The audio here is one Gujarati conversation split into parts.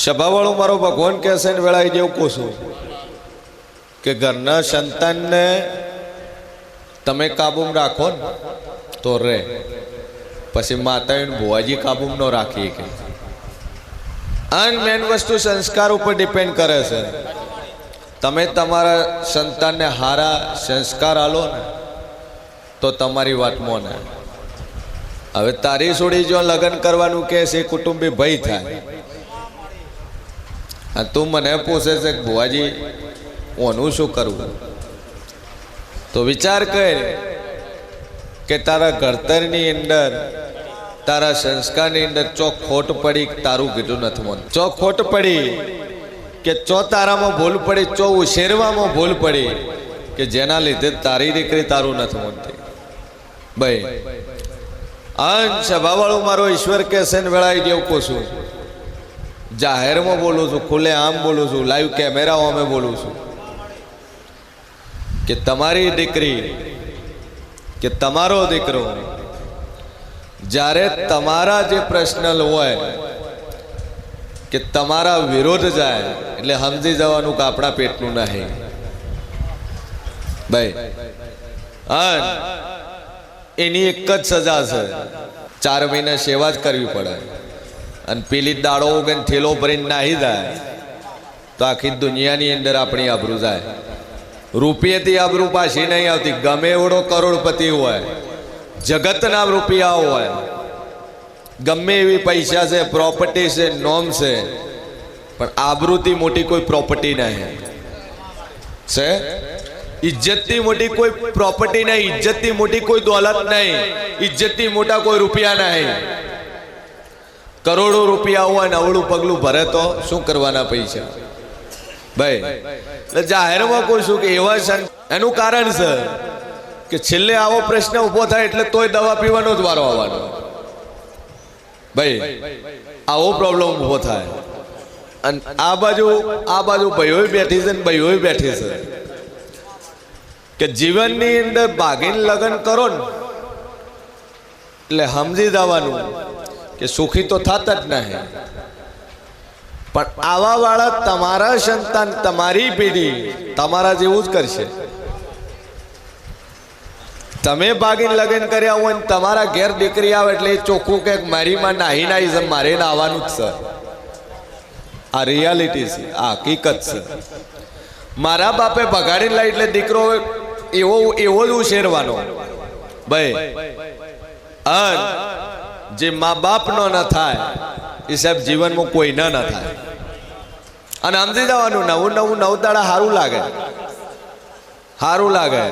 સભાવાળો મારો ભગવાન કહેશે ને વેળાઈ જેવું કોશું કે ઘરના સંતાનને તમે કાબૂમાં રાખો ને તો રે, પછી માતા ભુવાજી કાબૂમાં ન રાખી કે અન મેન વસ્તુ સંસ્કાર ઉપર ડિપેન્ડ કરે છે. તમે તમારા સંતાનને સારા સંસ્કાર આલો ને તો તમારી વાત મોને. હવે તારી છોડી જો લગ્ન કરવાનું કે છે કુટુંબી ભય થાય, તું મને પૂછે છે કે ભુવાજી ઓનું શું કરવું, તો વિચાર કર કે તારા ઘડતરની અંદર તારા સંસ્કારની અંદર ચો ખોટ પડી, તારું કીધું નથી મન ચો ખોટ પડી કે ચો તારામાં ભૂલ પડી, ચો ઉછેરવામાં ભૂલ પડી કે જેના લીધે તારી દીકરી તારું નથી મનતી. ભાઈ અંશ સભાવાળું મારો ઈશ્વર કે છે ને વેળાઈ જેવું કોશું, જાહેરમાં બોલું છું, ખુલ્લે આમ બોલું છું, લાઈવ કેમેરાઓ અમે બોલું છું કે તમારી દીકરી કે તમારો દીકરો જ્યારે તમારા જે પર્સનલ હોય કે તમારા વિરોધ જાય એટલે સમજી જવાનું કે આપણા પેટનું નહીં. ભાઈ એની એક જ સજા છે, 4 મહિના સેવા જ કરવી પડે, અને પેલી દાડો ઉગન થેલો ભરીને નાહી જાય તો આખી દુનિયાની અંદર આપણી આબરૂ જાય. રૂપિયાથી આબરૂ પાછી નહીં આવતી, ગમે એવડો કરોડપતિ હોય, જગતના રૂપિયા હોય, ગમે એવી પૈસા છે, પ્રોપર્ટી છે, નોમ છે, પણ આબરૂથી મોટી કોઈ પ્રોપર્ટી નહીં છે. ઇજ્જતથી મોટી કોઈ પ્રોપર્ટી નહીં, ઇજ્જતથી મોટી કોઈ દોલત નહીં, ઇજ્જતથી મોટા કોઈ રૂપિયા નહીં. કરોડો રૂપિયા હોય ને અવળું પગલું ભરે તો શું કરવાના પૈસા? ભાઈ એટલે જાહેરમાં કહું છું કે એવા એનું કારણ છે કે છેલ્લે આવો પ્રશ્ન ઉભો થાય એટલે તોય દવા પીવાનો જ વારો આવવાનો. ભાઈ આવો પ્રોબ્લેમ ઉભો થાય, અને આ બાજુ ભાઈઓ બેઠી છે ને ભાઈઓ બેઠી છે કે જીવનની અંદર ભાગીને લગ્ન કરો ને એટલે સમજી જવાનું કે સુખી તો થતા જ નહીં, પણ આવા વાળા તમારા સંતાન, તમારી પેઢી તમારા જેવું જ કરશે. તમે ભાગીને લગ્ન કર્યા હોય ને તમારા ઘેર દીકરી આવે એટલે ચોખ્ખું કે મારી માં નાહી નાહી છે, મારે નાવાનું જ છે. આ રિયાલિટી છે, આ હકીકત છે. મારા બાપે ભગાડી લાવી એટલે દીકરો એવો જ ઉછેરવાનો. ભાઈ જે મા બાપનો ન થાય એ સાહેબ જીવનમાં કોઈ ના થાય. અને સમજી જવાનું નવું દાડા સારું લાગે.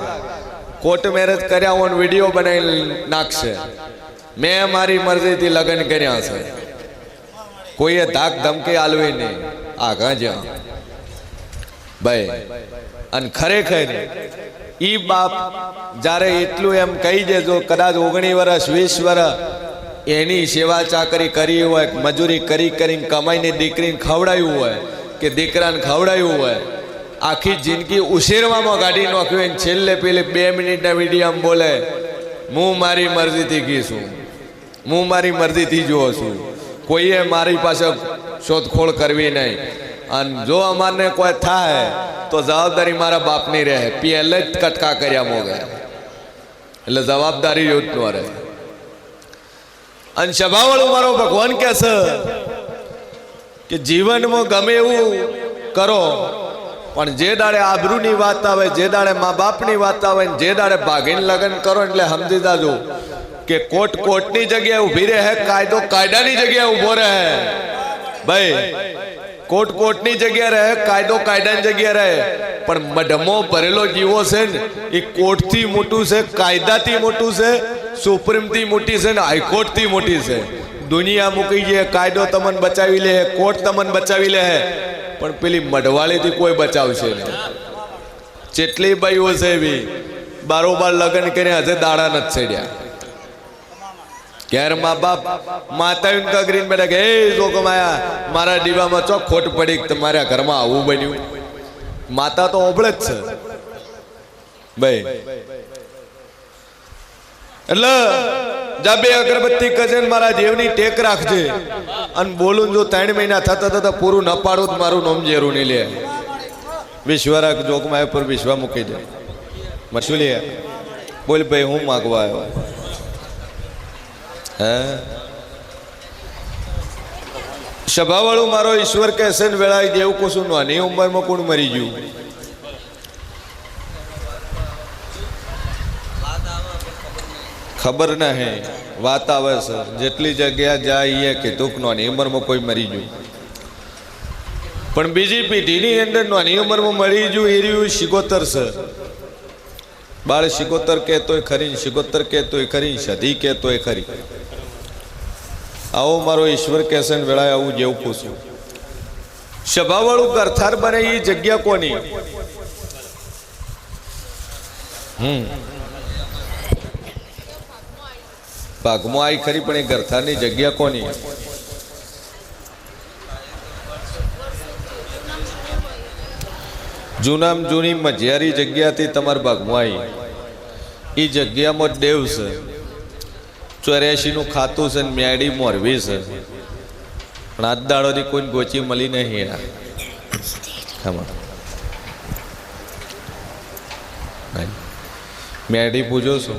કોર્ટ મેરેજ કર્યા હોય વિડીયો બનાવી નાખશે, મેં મારી મરજીથી લગ્ન કર્યા છે, કોઈએ ધાક ધમકી આલવી નહીં. આગા જ્યાં ભાઈ અને ખરેખર ઈ બાપ જ્યારે એટલું એમ કહી દેજો, કદાચ 19 વર્ષ 20 વર્ષ એની સેવા ચાકરી કરી હોય, મજૂરી કરીને કમાઈને દીકરીને ખવડાવ્યું હોય કે દીકરાને ખવડાવ્યું હોય, આખી જિંદગી ઉછેરવામાં કાઢી નાખ્યું હોય, છેલ્લે પેલે 2 મિનિટના વિડીયોમાં બોલે હું મારી મરજીથી કીશું, હું મારી મરજીથી જોઉં છું, કોઈએ મારી પાસે શોધખોળ કરવી નહીં, અને જો અમારને કોઈ થાય તો જવાબદારી મારા બાપની રહે. પહેલે જ કટકા કર્યા મોગે એટલે જવાબદારી યોજનો રહે. અને સભાવાળું મારો ભગવાન કહે છે કે જીવનમાં ગમે એવું કરો, પણ જે દાડે આબરૂની વાત આવે, જે દાડે મા બાપની વાત આવે, જે દાડે ભાગીને લગ્ન કરો એટલે સમજી જાજો કે કોર્ટની જગ્યાએ ઊભી રહે, કાયદો કાયદાની જગ્યાએ ઊભો રહે. ભાઈ કોર્ટની જગ્યા રહે, કાયદો કાયદાની જગ્યા રહે, પણ મઢમો ભરેલો જીવો છે ને એ કોર્ટથી મોટું છે, કાયદાથી મોટું છે, સુપ્રીમથી મોટી છે ને હાઈકોર્ટથી મોટી છે. દુનિયા મૂકી જાય, કાયદો તમને બચાવી લે, કોર્ટ તમને બચાવી લે, પણ પેલી મઢવાળીથી કોઈ બચાવશે નહીં. જેટલી બાઈઓ છે એવી બારોબાર લગ્ન કરીને હજે દાડા નથી છેડ્યા. ઘેર મા બાપ માતા કગરીને બેઠા કે એ લોકો મારા દીવામાં ચોક ખોટ પડી, તમારા ઘરમાં આવું બન્યું. માતા તો ઓબળે જ છે ભાઈ. એટલે જા બે અગરબત્તી કજન મારા દેવની ટેક રાખજે અને બોલું જો 3 મહિના થતા થતા પૂરું ન પાડું તો મારું નામ જેરું નહીં લે વિશ્વરાગ જોગમાં પર વિશ્વા મૂકી દે મશું લે બોલ ભાઈ હું માગવા આવ્યો હે સભાવાળું મારો ઈશ્વર કહેશે ને વેળાઈ દેવું કશું નાની ઉંમરમાં કોણ મરી ગયું ખબર ના હે વાત આવે છે જેટલી જગ્યા જાય કે દુઃખ નાની ઉંમરમાં કોઈ મરી ગયું પણ બીજી પેઢીની અંદર નાની ઉંમરમાં મરી ગયું એ રહ્યું શિકોતર છે બાળ શિકોતર કહેતોય ખરી શિકોતર કહેતોય ખરી સધી કહેતોય ખરી આવો મારો ઈશ્વર કહેશે ને વેળાએ આવું જેવું પૂછું સભાવાળું ગરથાર બને એ જગ્યા કોની ભાગમાં આવી ખરી પણ એ ગરથારની જગ્યા કોની જૂનામ જૂની મજિયારી જગ્યાથી તમારા ભાગમાં આવી એ જગ્યામાં દેવ છે 84 નું ખાતું છે મેડી મોરવી છે પણ આજ દાડોની કોઈ ગોચી મળી નહીં મેડી પૂજો છો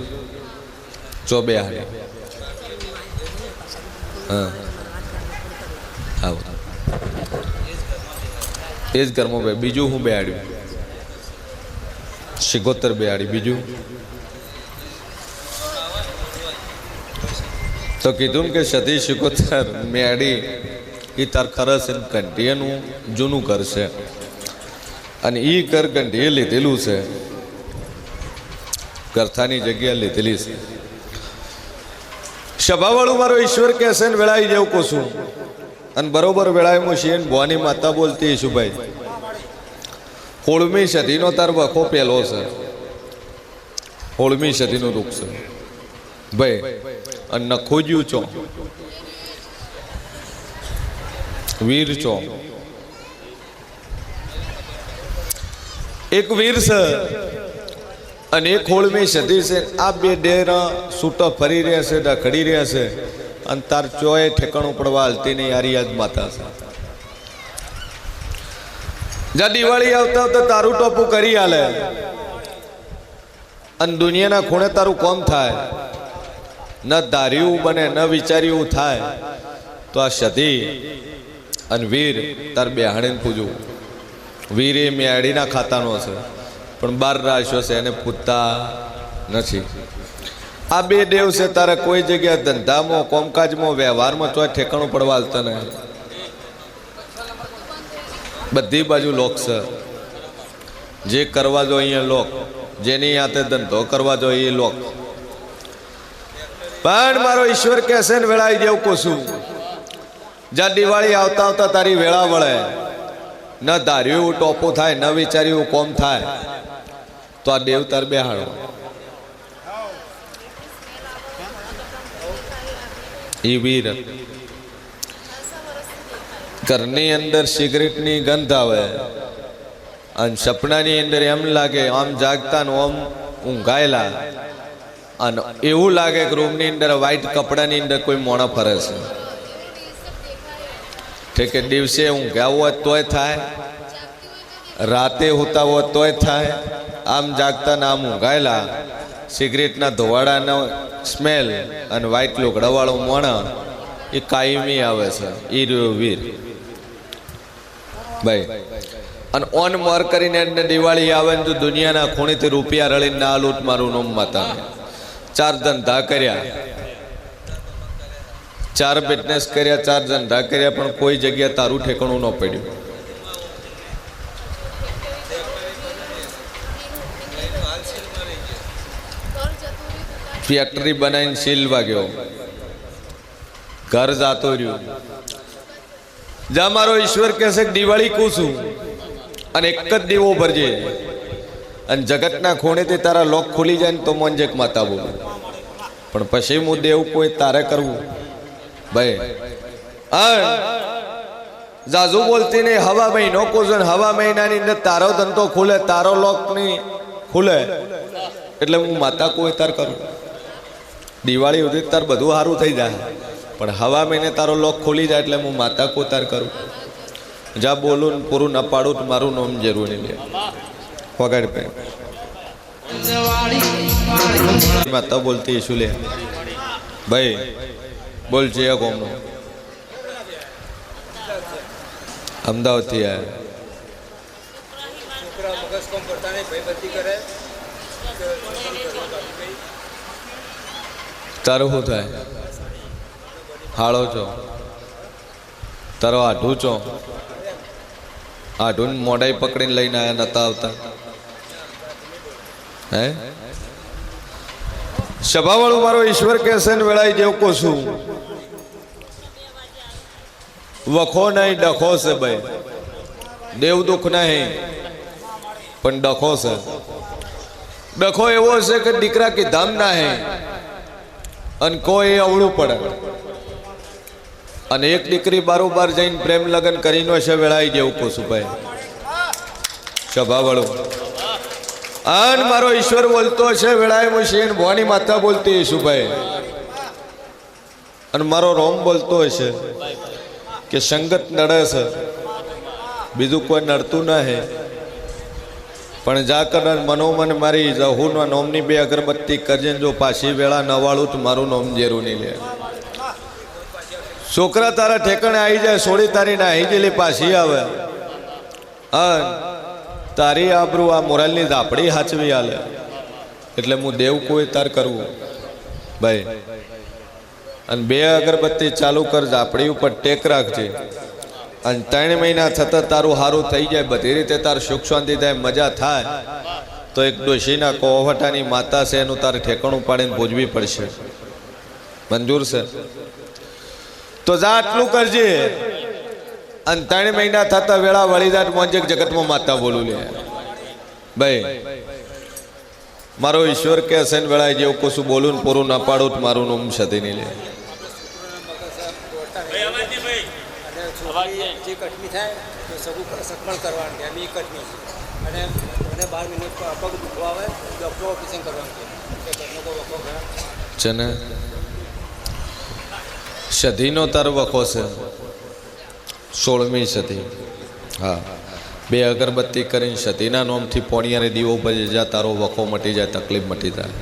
ચોબે હારે હા આવો એ જ ઘરમાં બે બીજું હું બેહાડ્યું શિકોતર બેહાડી બીજું તો કીધું કે સતી શિકોતર મેડી એ તાર ખરસ કંઢીનું જૂનું ઘર છે અને એ ઘર કંઢીએ લીધેલું છે ગરથાની જગ્યા લીધેલી છે સભાવાળું મારો ઈશ્વર કહેશે ને વેળાઈ જેવું કોશું અને બરોબર વેળાએ હું શિયન ભવાની માતા બોલતી ઈશુભાઈ 16મી સદીનો તાર વખો પહેલો છે 16મી સદીનું રૂપ છે ભાઈ અને નખોજ્યું ચો વીર ચો એક વીર છે અને એક 16મી સદી છે આ બે ડેરા છૂટા ફરી રહ્યા છે ડખડી રહ્યા છે અને તાર ચોય ઠેકાણું પડવા હાલતી નહીં યારી યાદ માતા છે જા દિવાળી આવતા આવતા તારું ટોપું કરી હાલે અને દુનિયાના ખૂણે તારું કોમ થાય ન ધાર્યું બને ન વિચાર્યું થાય તો આ સદી અને વીર તાર બેહાડીને પૂજવું વીર એ મેળીના ખાતાનો છે પણ 12 રાશિઓ છે એને પૂજતા નથી આ બે દેવ છે તારે કોઈ જગ્યા ધંધામાં કોમકાજમાં વ્યવહારમાં ચોય ઠેકાણું પડવા હાલતા નહીં બધી બાજુ લોક છે જે કરવા જો અહીંયા લોક જેની હાથે ધંધો કરવા જો એ લોક પણ મારો ઈશ્વર કહેશે ને વેળાઈ જેવું કોશું જ્યાં દિવાળી આવતા આવતા તારી વેળા વળે ન ધાર્યું ટોપું થાય ન વિચાર્યું કોમ થાય તો આ દેવ તાર બેહાડો એ વીર ઘરની અંદર સિગરેટની ગંધ આવે અને સપનાની અંદર એમ લાગે આમ જાગતા ને આમ ઊંઘાયેલા અને એવું લાગે કે રૂમની અંદર વ્હાઈટ કપડાની અંદર કોઈ મોણા ફરે છે ઠીક કે દિવસે ઊંઘ્યા હોય તોય થાય રાતે હોતા હોય તોય થાય આમ જાગતા ને આમ ઊંઘાયેલા સિગરેટના ધોવાડાનો સ્મેલ અને વ્હાઈટ લુગડાવાળું મોણા એ કાયમી આવે છે એ રહ્યો વીર ભાઈ અને ઓન મોર કરીને દિવાળી આવે ને તો દુનિયાના ખૂણેથી રૂપિયા રળીને ના લૂંટ મારું નામ માતા 4 ધંધા કર્યા 4 બિઝનેસ કર્યા 4 ધંધા કર્યા પણ કોઈ જગ્યા તારું ઠેકાણું ન પડ્યું ફેક્ટરી બનાવીને સીલ વાગ્યો ઘર જાતો રહ્યું જા મારો ઈશ્વર કહેશે કે દિવાળી કૂશું અને એક જ દીવો ભરજે અને જગતના ખૂણેથી તારા લોક ખુલી જાય ને તો મોંજેક માતા બોલ પણ પછી હું દેવ કોઈ તારે કરવું ભાઈ જાજુ બોલતી નહીં હવા મહિનો કોઝન હવા મહિનાની અંદર તારો ધંધો ખુલે તારો લોક નહીં ખુલે એટલે હું માતા કોઈ તાર કરું દિવાળી સુધી તાર બધું સારું થઈ જાય, પણ હવા મહિને તારો લોક ખોલી જાય એટલે હું માતા કોતાર કરું. જા બોલું ને પૂરું ન પાડું તો મારું નામ જરૂર નહીં લે. વગાડ પે માતા બોલતી શું લે ભાઈ બોલ છે કોમનો અમદાવાદથી આવ્યા. તારું શું થાય? હાળો છો તારો આઢું છો? આઢું મોઢાઈ પકડીને લઈને આવ્યા નતા આવતા હે? સભાવાળું મારો ઈશ્વર કહેશે ને વેળાઈ જેવું કોશું વખો નહીં ડખો છે ભાઈ. દેવ દુઃખ નહીં પણ ડખો છે. ડખો એવો છે કે દીકરા કી ધામ ના હે અને કોઈ અવળું પડે. અને એક દીકરી બારોબાર જઈને પ્રેમ લગ્ન કરીને છે વેળાઈ જેવું કોશું ભાઈ. સભાવાળું અને મારો ઈશ્વર બોલતો છે વેળાએ મુશીન ભવાની માતા બોલતી હશું ભાઈ. અને મારો રોમ બોલતો હશે કે સંગત નડે છે, બીજું કોઈ નડતું ના હે. પણ જા કર મનોમન મારી જહુના નોમની બે અગરબત્તી કરજે, જો પાછી વેળા નવાળું તો મારું નોમ જેરું નહીં લે. છોકરા તારા ઠેકાણે આવી જાય, સોળી તારી ના આવી ગયેલી પાછી આવે. તારી આબરૂ આ મોરાલની ઝાપડી હાચવી હાલે. એટલે હું દેવ કોઈ તાર કરવું ભાઈ. અને બે અગરબત્તી ચાલુ કર, ઝાપડી ઉપર ટેક રાખજે. અને 3 મહિના થતા તારું સારું થઈ જાય, બધી રીતે તાર સુખ શાંતિ થાય, મજા થાય, તો એક ડોશીના કોહવટાની માતા છે એનું તારે ઠેકાણું પાડીને ભોજવી પડશે. મંજૂર છે? તો જા આટલું કરજે. અને 3 મહિના થતા વેળા વળી જાય મોંજે જગતમાં માતા બોલું લે ભાઈ. મારો ઈશ્વર કે હશે ને વેળાએ જેવું કશું બોલું ને પૂરું ના પાડું તો મારું નામ સતી નહીં લે. જે કટની થાય તો સગવડ કરવાની એમ એ કટની અને મને 12 મિનિટ પગ દુખવા આવે ડૉક્ટર ઓપરેશન કરવાનું છે ને. સધીનો તાર વખો છે 16મી સદી. હા, 2 અગરબત્તી કરીને સતીના નોમથી પોણિયારે દીવો ભરી જા, તારો વખો મટી જાય, તકલીફ મટી જાય.